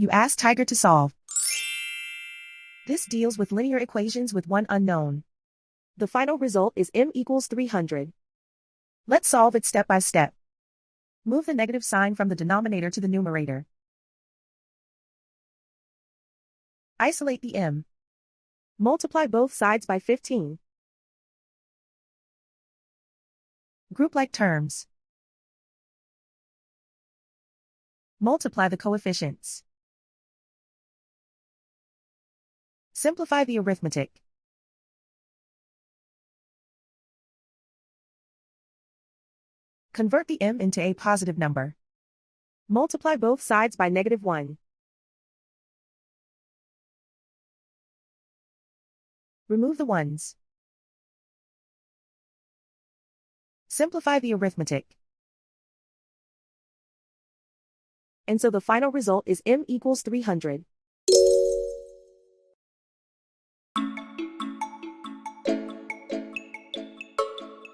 You ask Tiger to solve. This deals with linear equations with one unknown. The final result is m equals 300. Let's solve it step by step. Move the negative sign from the denominator to the numerator. Isolate the m. Multiply both sides by 15. Group like terms. Multiply the coefficients. Simplify the arithmetic. Convert the m into a positive number. Multiply both sides by -1. Remove the ones. Simplify the arithmetic. And so the final result is m equals 300.